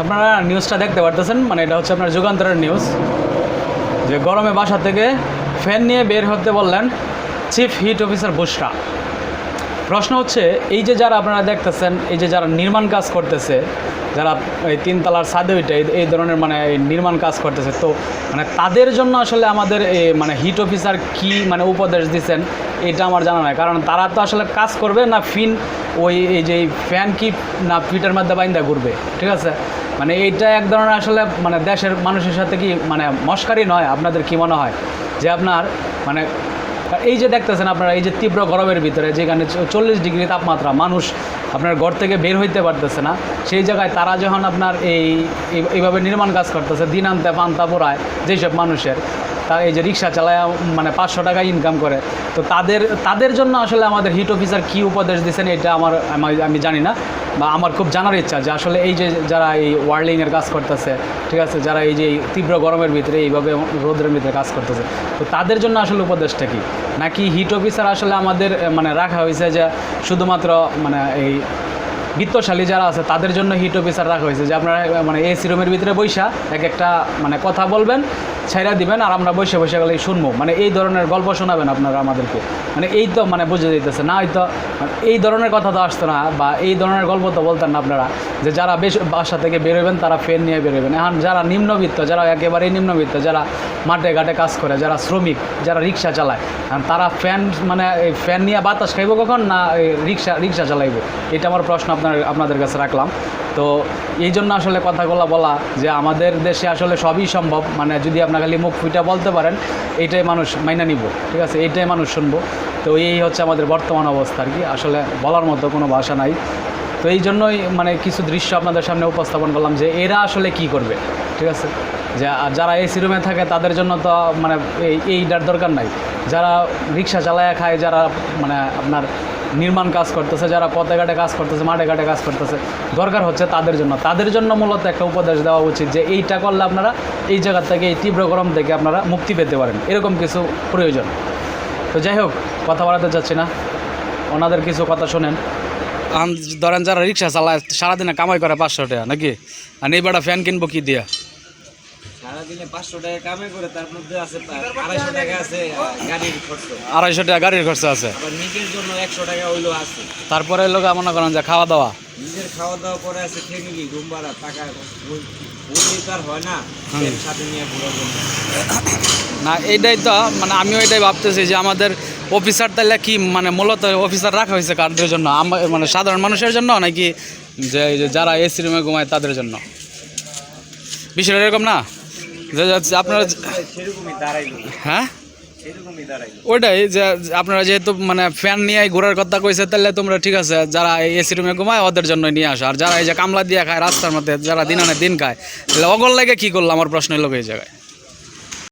আপনারা নিউজটা দেখতে পারতেছেন, মানে এটা হচ্ছে আপনার যুগান্তরের নিউজ, যে গরমে বাসা থেকে ফ্যান নিয়ে বের হতে বললেন চিফ হিট অফিসার বুশরা। প্রশ্ন হচ্ছে, এই যে যারা আপনারা দেখতেছেন, এই যে যারা নির্মাণ কাজ করতেছে, যারা এই তিনতলার ছাদে ওইটা এই ধরনের মানে নির্মাণ কাজ করতেছে, তো মানে তাদের জন্য আসলে আমাদের এই মানে হিট অফিসার কি মানে উপদেশ দিচ্ছেন এটা আমার জানা নাই। কারণ তারা তো আসলে কাজ করবে না ফিন ওই এই যে ফ্যান কি না পিটার মধ্যে বাইন্দা ঘুরবে, ঠিক আছে? মানে এইটা এক ধরনের আসলে মানে দেশের মানুষের সাথে কি মানে মস্কারি নয়? আপনাদের কি মনে হয় যে আপনার মানে এই যে দেখতেছেন আপনারা এই যে তীব্র গরমের ভিতরে যেখানে 40 ডিগ্রি তাপমাত্রা, মানুষ আপনার ঘর থেকে বের হইতে পারতেছে না, সেই জায়গায় তারা যখন আপনার এইভাবে নির্মাণ কাজ করতেছে, দিন আনতে পান্তা পোড়ায় যেসব মানুষের, তারা এই যে রিক্সা চালায় মানে 500 টাকা ইনকাম করে, তো তাদের জন্য আসলে আমাদের হিট অফিসার কী উপদেশ দিচ্ছেন এটা আমি জানি না, বা আমার খুব জানার ইচ্ছা যে আসলে এই যে যারা এই ওয়ার্লিংয়ের কাজ করতেছে, ঠিক আছে, যারা এই যে তীব্র গরমের ভিতরে এইভাবে রোদের ভিতরে কাজ করতেছে, তো তাদের জন্য আসলে উপদেশটা কি? নাকি হিট অফিসার আসলে আমাদের মানে রাখা হয়েছে যে শুধুমাত্র মানে এই বিত্তশালী যারা আছে তাদের জন্য হিট অফিসার রাখা হয়েছে, যে আপনারা মানে এসি রুমের ভিতরে বৈশা এক একটা মানে কথা বলবেন, ছাইরা দিবেন, আর আমরা বসে বসে গেলেই শুনবো, মানে এই ধরনের গল্প শোনাবেন আপনারা আমাদেরকে? মানে এই তো মানে বুঝে দিতেছে না, হয়তো এই ধরনের কথা তো আসতো না, বা এই ধরনের গল্প তো বলতেন না আপনারা, যে যারা বেশ বাসা থেকে বেরোবেন তারা ফ্যান নিয়ে বেরোবেন। এখন যারা নিম্নবিত্ত, যারা একেবারেই নিম্নবিত্ত, যারা মাঠে ঘাটে কাজ করে, যারা শ্রমিক, যারা রিক্সা চালায়, তারা ফ্যান মানে এই ফ্যান নিয়ে বাতাস খাইব কখন না রিক্সা চালাইব? এটা আমার প্রশ্ন আপনাদের কাছে রাখলাম। তো এই জন্য আসলে কথাগুলো বলা যে আমাদের দেশে আসলে সবই সম্ভব, মানে যদি আপনার খালি মুখ ফুইটা বলতে পারেন, এইটাই মানুষ মাইনা নিব, ঠিক আছে, এইটাই মানুষ শুনবো। তো এই হচ্ছে আমাদের বর্তমান অবস্থা আর কি, আসলে বলার মতো কোনো ভাষা নাই। তো এই জন্যই মানে কিছু দৃশ্য আপনাদের সামনে উপস্থাপন করলাম যে এরা আসলে কি করবে, ঠিক আছে? যে যারা এসি রুমে থাকে তাদের জন্য তো মানে এইটার দরকার নাই, যারা রিক্সা চালায় খায়, যারা মানে আপনার নির্মাণ কাজ করতেছে, যারা পথে ঘাটে কাজ করতেছে, মাঠে ঘাটে কাজ করতেছে, দরকার হচ্ছে তাদের জন্য মূলত একটা উপদেশ দেওয়া উচিত যে এইটা করলে আপনারা এই জায়গা থেকে, এই তীব্র গরম থেকে আপনারা মুক্তি পেতে পারেন, এরকম কিছু প্রয়োজন। তো যাই হোক, কথা বাড়াতে চাচ্ছি না, ওনাদের কিছু কথা শোনেন। ধরেন যারা রিক্সা চালায় সারাদিনে কামাই করে 500 টাকা নাকি, আর এই বেটা ফ্যান কিনবো কি দিয়া? সারাদিনে 500 টাকা কামাই করে, তার মধ্যে আছে 250 টাকা আছে গাড়ির খরচ, 250 টাকা গাড়ির খরচ আছে, আবার নিজের জন্য 100 টাকা হইলো আছে, তারপরে লোক মনে করেন যে খাওয়া দাওয়া, নিজের খাওয়া দাওয়া পরে আছে ফ্যামিলি রুম ভাড়া, টাকা ওই তার হয় না সাথে নিয়ে ঘোরার জন্য না। এইটাই তো মানে আমিও এটাই ভাবতেছি যে আমাদের অফিসার তাহলে কি মানে মূলত অফিসার রাখা হয়েছে কারদের জন্য, মানে সাধারণ মানুষের জন্য, নাকি যে যারা এসি রুমে ঘুমায় তাদের জন্য? বিষয়টা এরকম না যে আপনারা সেরকমই দাঁড়াইলো, হ্যাঁ সেরকমই দাঁড়াইলো। ওইটাই যে আপনারা যেহেতু মানে ফ্যান নিয়ে ঘোরার কথা কইছে, তাহলে তোমরা ঠিক আছে, যারা এসি রুমে ঘুমায় ওদের জন্য নিয়ে আসো, আর যারা এই যে কামলা দিয়ে খায় রাস্তার মধ্যে, যারা দিন আনে দিন খায়, তাহলে অগল লাগে কী করলো? আমার প্রশ্ন হলো এই জায়গায়।